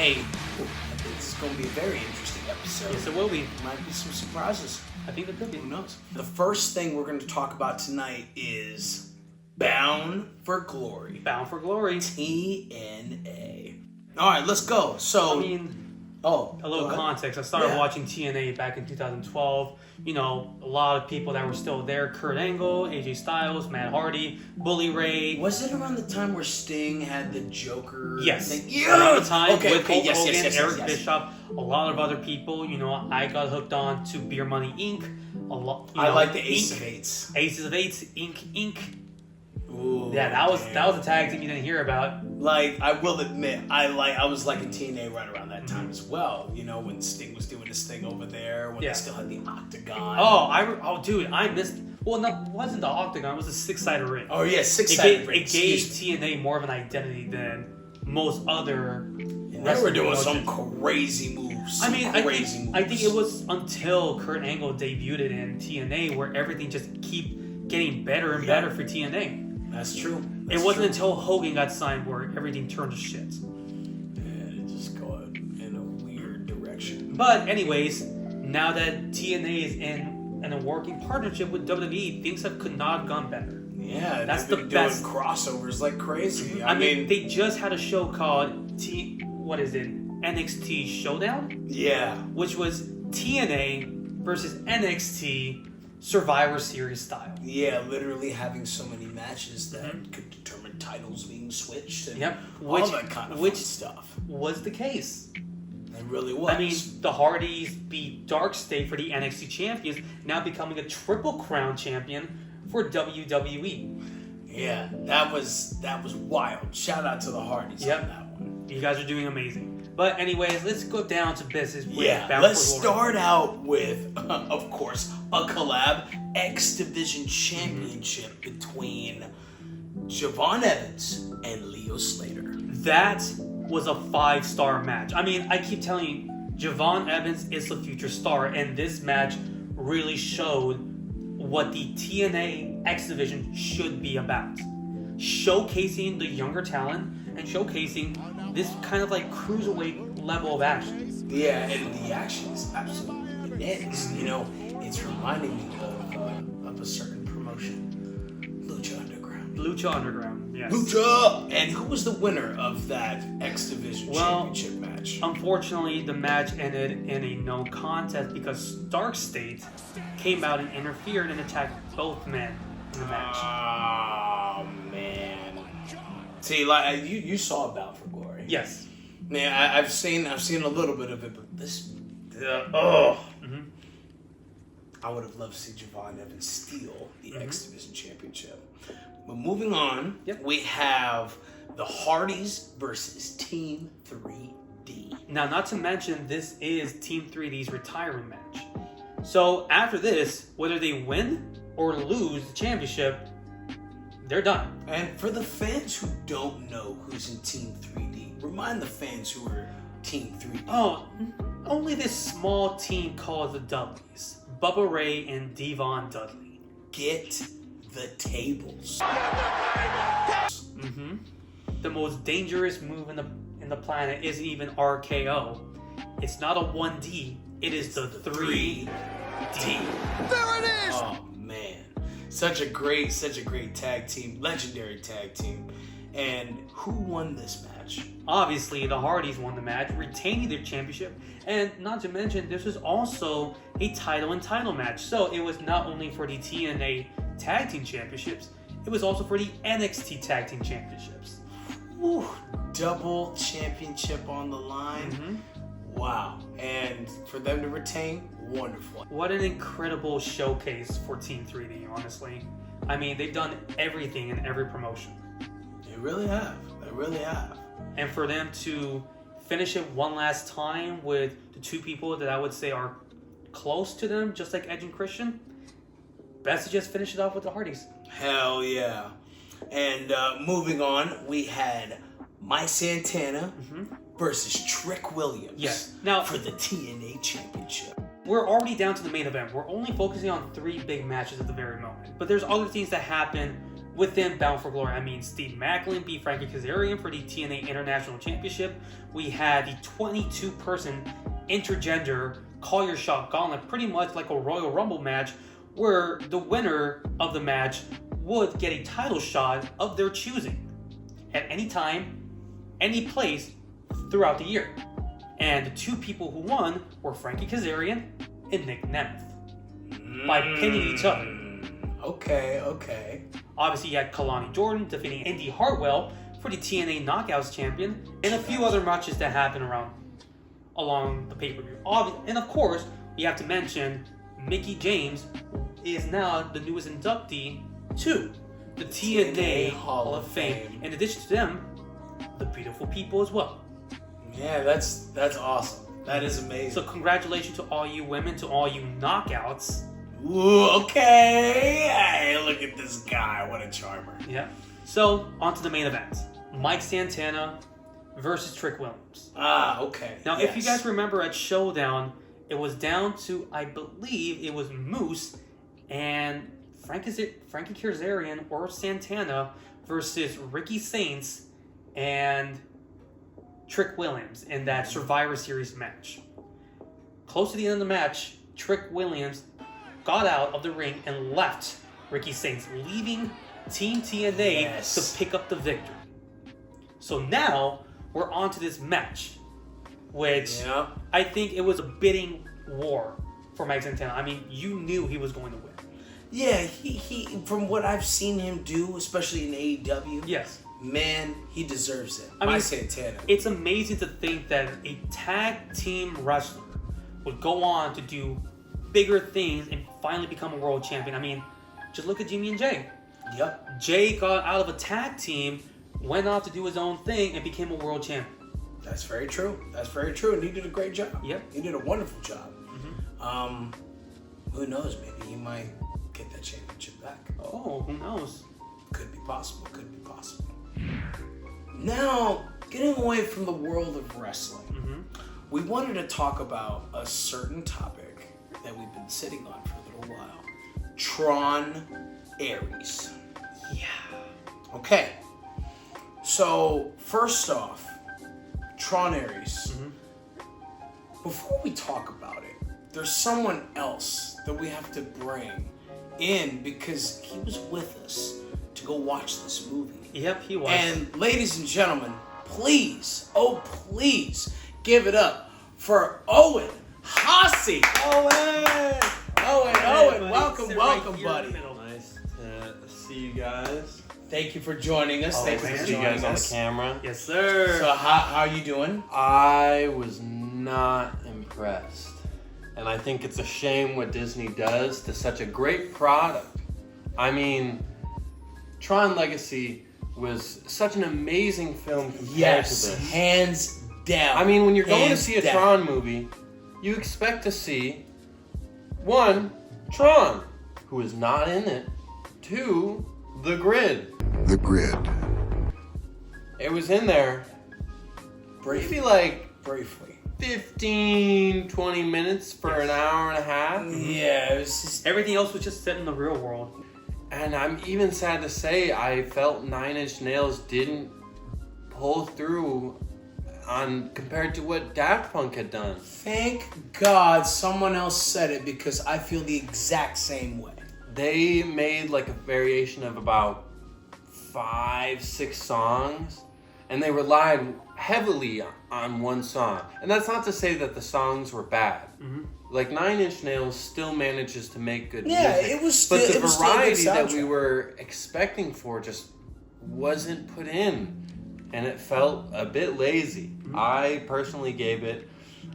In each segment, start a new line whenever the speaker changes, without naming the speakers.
Hey, I think this is going to be a very interesting episode.
Yes, it will be.
Might be some surprises.
I think there could be.
Who knows? The first thing we're going to talk about tonight is Bound for Glory.
Bound for Glory.
TNA. All right, let's go. So,
I mean, a little context. I started watching TNA back in 2012. You know, a lot of people that were still there: Kurt Angle, AJ Styles, Matt Hardy, Bully Ray.
Was it around the time where Sting had the Joker?
Yes.
thing? Yeah.
Around the time with Hulk
yes,
Hogan,
yes,
Eric Bischoff, a lot of other people. You know, I got hooked on to Beer Money Inc. A lot.
I like the Ace of Eights.
Aces of Eights, Inc.
Ooh,
Yeah, that was a tag team you didn't hear about.
Like, I will admit, I was liking TNA right around that time as well. You know, when Sting was doing his thing over there, when they still had the Octagon.
Dude, I missed. Well, no, it wasn't the Octagon. It was a six-sided ring.
Oh yeah, six-sided ring.
It gave TNA more of an identity than most other.
And they were doing some crazy moves.
I think it was until Kurt Angle debuted in TNA where everything just keep getting better and better for TNA.
That's true.
It wasn't until Hogan got signed where everything turned to shit.
Yeah, it just go in a weird direction.
But anyways, now that TNA is in a working partnership with WWE, things could not have gone better.
Yeah,
that's
the
best.
Doing crossovers like crazy.
I mean, they just had a show called NXT Showdown?
Yeah.
Which was TNA versus NXT Survivor Series style.
Yeah, literally having so many matches that could determine titles being switched and
all
that kind of fun stuff.
Was the case.
It really was.
I mean, the Hardys beat Dark State for the NXT champions, now becoming a Triple Crown champion for WWE.
Yeah, that was wild. Shout out to the Hardys on that one.
You guys are doing amazing. But anyways, let's go down to business.
Let's start out with, of course, a collab X Division Championship between Javon Evans and Leo Slater.
That was a 5-star match. I mean, I keep telling you, Javon Evans is the future star, and this match really showed what the TNA X Division should be about. Showcasing the younger talent and showcasing this kind of like cruiserweight level of action.
Yeah, and the action is absolutely bananas. You know, it's reminding me of a certain promotion, Lucha Underground.
Yes.
Lucha! And who was the winner of that X Division Championship match?
Unfortunately, the match ended in a no contest because Dark State came out and interfered and attacked both men in the match.
Oh, man. See, like you saw Bound for Glory.
Yes.
Man, I've seen a little bit of it, but this, I would have loved to see Javon Evans steal the X Division Championship. But moving on, we have the Hardys versus Team 3D.
Now, not to mention, this is Team 3D's retirement match. So after this, whether they win or lose the championship, they're done.
And for the fans who don't know who's in Team 3D, remind the fans who are Team 3D.
Oh, only this small team called the Dudleys. Bubba Ray and Devon Dudley.
Get the tables.
The most dangerous move in the planet isn't even RKO. It's not a 1D. It is the 3D.
There it is! Oh, man. Such a great tag team, legendary tag team. And who won this match?
Obviously, the Hardys won the match, retaining their championship. And not to mention, this was also a title match. So it was not only for the TNA Tag Team Championships, it was also for the NXT Tag Team Championships.
Woo, double championship on the line. Wow. And for them to retain, wonderful.
What an incredible showcase for Team 3D, honestly. I mean, they've done everything in every promotion.
They really have.
And for them to finish it one last time with the two people that I would say are close to them, just like Edge and Christian, best to just finish it off with the Hardys.
Hell yeah. And moving on, we had Mike Santana versus Trick Williams
now,
for the TNA Championship.
We're already down to the main event. We're only focusing on 3 big matches at the very moment. But there's other things that happen within Bound for Glory. I mean, Steve Macklin beat Frankie Kazarian for the TNA International Championship. We had the 22-person intergender Call Your Shot Gauntlet, pretty much like a Royal Rumble match, where the winner of the match would get a title shot of their choosing at any time, any place throughout the year. And the two people who won were Frankie Kazarian and Nick Nemeth by pinning each other.
Okay.
Obviously, you had Kalani Jordan defeating Indy Hartwell for the TNA Knockouts champion, and a few other matches that happened along the pay-per-view. And of course, we have to mention Mickie James is now the newest inductee to the TNA Hall of Fame. In addition to them, the beautiful people as well.
Yeah, that's awesome. That is amazing.
So congratulations to all you women, to all you knockouts.
Ooh, okay. Hey, look at this guy. What a charmer.
Yeah. So, on to the main event. Mike Santana versus Trick Williams.
Okay.
Now, if you guys remember at Showdown, it was down to, I believe, it was Moose and Frankie Kazarian or Santana versus Ricky Saints and Trick Williams in that Survivor Series match. Close to the end of the match, Trick Williams got out of the ring and left Ricky Saints, leaving Team TNA to pick up the victory. So now we're on to this match, which I think it was a bidding war for Mike Santana. I mean, you knew he was going to win.
Yeah, he from what I've seen him do, especially in AEW,
yes,
man, he deserves it.
I mean,
Santana.
It's amazing to think that a tag team wrestler would go on to do bigger things and finally become a world champion. I mean, just look at Jimmy and Jay.
Yep.
Jay got out of a tag team, went off to do his own thing, and became a world champion.
That's very true. And he did a great job.
Yep.
He did a wonderful job. Who knows? Maybe he might get that championship back.
Oh, who knows?
Could be possible. Now, getting away from the world of wrestling, we wanted to talk about a certain topic that we've been sitting on for a little while. Tron Ares.
Yeah.
Okay. So, first off, Tron Ares. Before we talk about it, there's someone else that we have to bring in because he was with us to go watch this movie.
Yep, he was.
And ladies and gentlemen, please give it up for Owen Hasse. Owen, welcome, buddy.
Nice to see you guys.
Thank you for joining us. Thank you for
See you
joining
guys on the
us.
camera.
Yes, sir.
So how are you doing?
I was not impressed. And I think it's a shame what Disney does to such a great product. I mean, Tron Legacy was such an amazing film compared to this.
Hands down.
I mean, when you're going to see a Tron movie, you expect to see, 1, Tron, who is not in it. 2, The Grid.
The Grid.
It was in there
briefly,
15, 20 minutes for an hour and a half.
Yeah, it was just...
Everything else was just set in the real world.
And I'm even sad to say I felt Nine Inch Nails didn't pull through on compared to what Daft Punk had done.
Thank God someone else said it because I feel the exact same way.
They made like a variation of about 5-6 songs, and they relied heavily on one song. And that's not to say that the songs were bad. Like Nine Inch Nails still manages to make good music.
It was still,
but the variety that we were expecting for just wasn't put in, and it felt a bit lazy. I personally gave it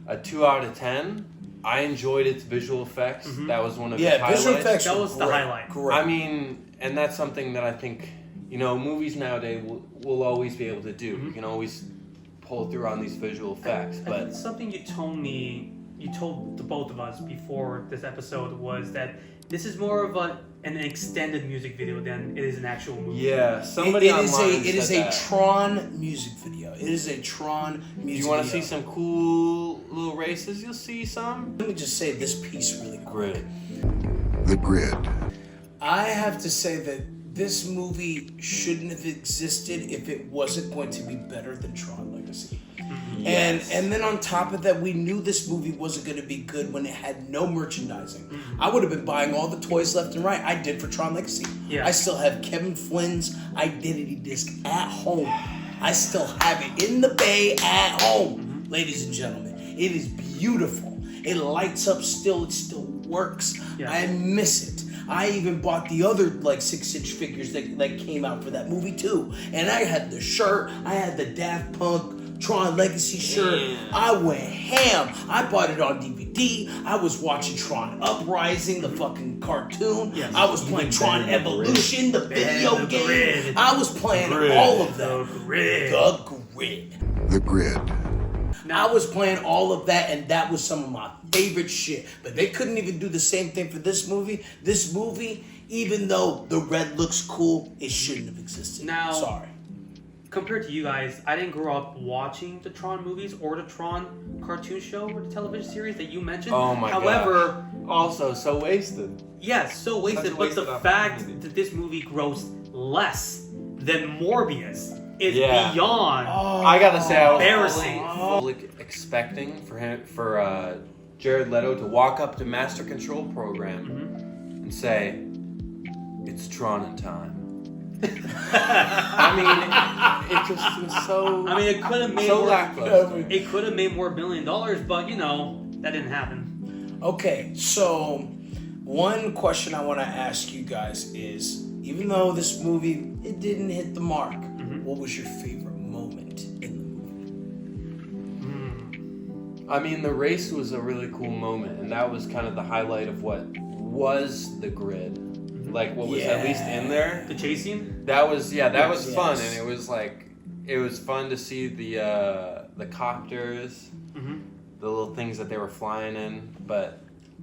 a 2 out of 10. I enjoyed its visual effects. That was one of the highlights.
Visual effects.
That was the highlight.
Great.
I mean, and that's something that I think, movies nowadays will always be able to do. You can always pull through on these visual effects.
I think something you told the both of us before this episode was that this is more of an extended music video than it is an actual movie.
Yeah, somebody online
It is
said
a
that.
Tron music video. It is a Tron music video.
You want to see some cool little races? You'll see some.
Let me just say this piece really quick.
Grid.
The Grid.
I have to say that this movie shouldn't have existed if it wasn't going to be better than Tron Legacy.
Yes.
And then on top of that, we knew this movie wasn't going to be good when it had no merchandising. I would have been buying all the toys left and right. I did for Tron Legacy.
Yeah.
I still have Kevin Flynn's Identity Disc at home. I still have it in the bay at home, ladies and gentlemen. It is beautiful. It lights up still. It still works.
Yeah.
I miss it. I even bought the other 6-inch figures that came out for that movie too. And I had the shirt. I had the Daft Punk Tron Legacy shirt. I went ham. I bought it on DVD. I was watching Tron Uprising, the fucking cartoon.
Yes.
I was playing Tron Evolution, the video game.
Grid.
I was playing all of that.
The Grid.
The Grid.
The Grid.
I was playing all of that, and that was some of my favorite shit. But they couldn't even do the same thing for this movie. This movie, even though the red looks cool, it shouldn't have existed.
Now-
Sorry.
Compared to you guys, I didn't grow up watching the Tron movies or the Tron cartoon show or the television series that you mentioned.
Oh my
However,
Also, so wasted.
yes, so wasted.
Such a
But
wasted
the fact
opportunity.
that this movie grossed less than Morbius is
Yeah.
beyond.
I gotta say, I was
Embarrassing.
fully expecting for Jared Leto to walk up to Master Control Program and say, "It's Tronin Time." I mean, it just was so.
I mean, it could have made
so
more,
lackluster.
it could have made more $1 billion, but that didn't happen.
Okay, so one question I want to ask you guys is, even though this movie, it didn't hit the mark, what was your favorite moment in the movie?
I mean, the race was a really cool moment, and that was kind of the highlight of what was the grid. Like what was at least in there.
The chase scene?
That was was fun,
Yes.
and it was fun to see the copters, the little things that they were flying in. But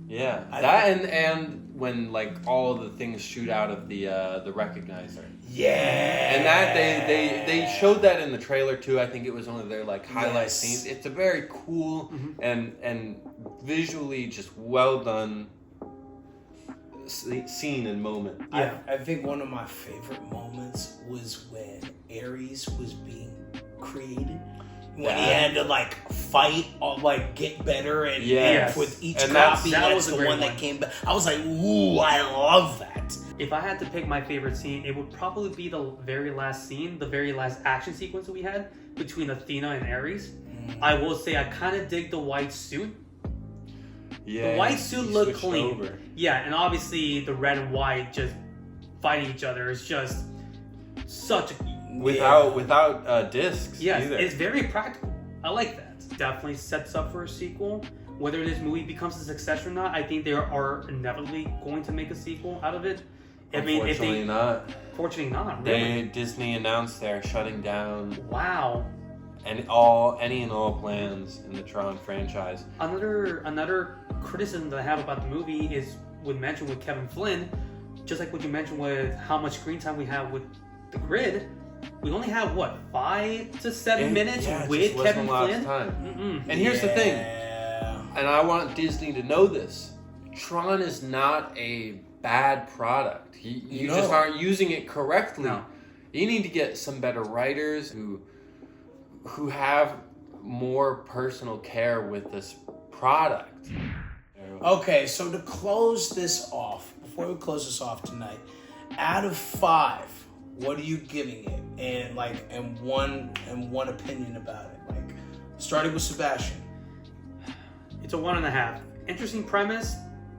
yeah, and when all of the things shoot out of the recognizer.
Yeah.
And that they showed that in the trailer too. I think it was one of their highlight
Yes.
scenes. It's a very cool and visually just well done scene and moment.
Yeah.
I think one of my favorite moments was when Ares was being created. When he had to fight or get better and
Yes.
with each
And that's-
copy,
that
that's
was a
the
great
one
one.
that came back. I was like, ooh, I love that.
If I had to pick my favorite scene, it would probably be the very last scene, the very last action sequence that we had between Athena and Ares. I will say I kind of dig the white suit.
Yeah,
The white
he
suit looked
switched
clean.
over.
Yeah, and obviously the red and white just fighting each other is just such a...
Without discs
Yes,
either.
it's very practical. I like that. Definitely sets up for a sequel. Whether this movie becomes a success or not, I think they are inevitably going to make a sequel out of it. I mean, if
Unfortunately
they...
not.
Fortunately not, really.
Disney announced they're shutting down
Wow.
any and all plans in the Tron franchise.
Another criticism that I have about the movie is with mention with Kevin Flynn, just like what you mentioned with how much screen time we have with the grid. We only have 5 to 7 minutes
it
with
just wasn't
Kevin
a lot of
Flynn.
time. And here's the thing, and I want Disney to know this: Tron is not a bad product. You
No.
just aren't using it correctly.
No.
You need to get some better writers who have more personal care with this product.
Okay, so to close this off, before we close this off tonight, out of 5, what are you giving it? And one opinion about it. Starting with Sebastian.
It's a 1.5. Interesting premise,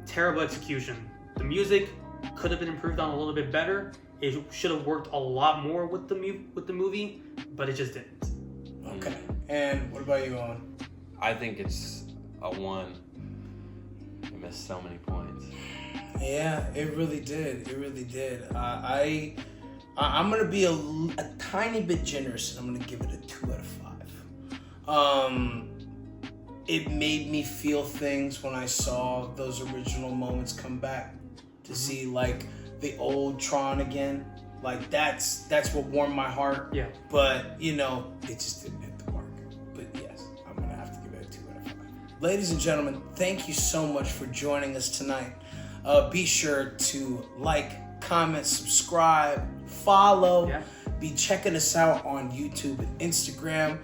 terrible execution. The music could have been improved on a little bit better. It should have worked a lot more with the movie, but it just didn't.
Okay. And what about you, Owen?
I think it's a 1. You missed so many points.
Yeah, it really did. It really did. I'm gonna be a tiny bit generous, and I'm gonna give it a 2 out of 5. It made me feel things when I saw those original moments come back to see the old Tron again. That's what warmed my heart.
Yeah.
But it just didn't hit the mark. But yes, I'm gonna have to give it a 2 out of 5. Ladies and gentlemen, thank you so much for joining us tonight. Be sure to comment, subscribe, follow.
Yeah.
Be checking us out on YouTube and Instagram.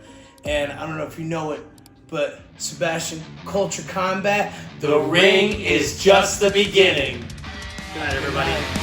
And I don't know if you know it, but Sebastian, Culture Kombat, the ring is just the beginning.
Good night, everybody.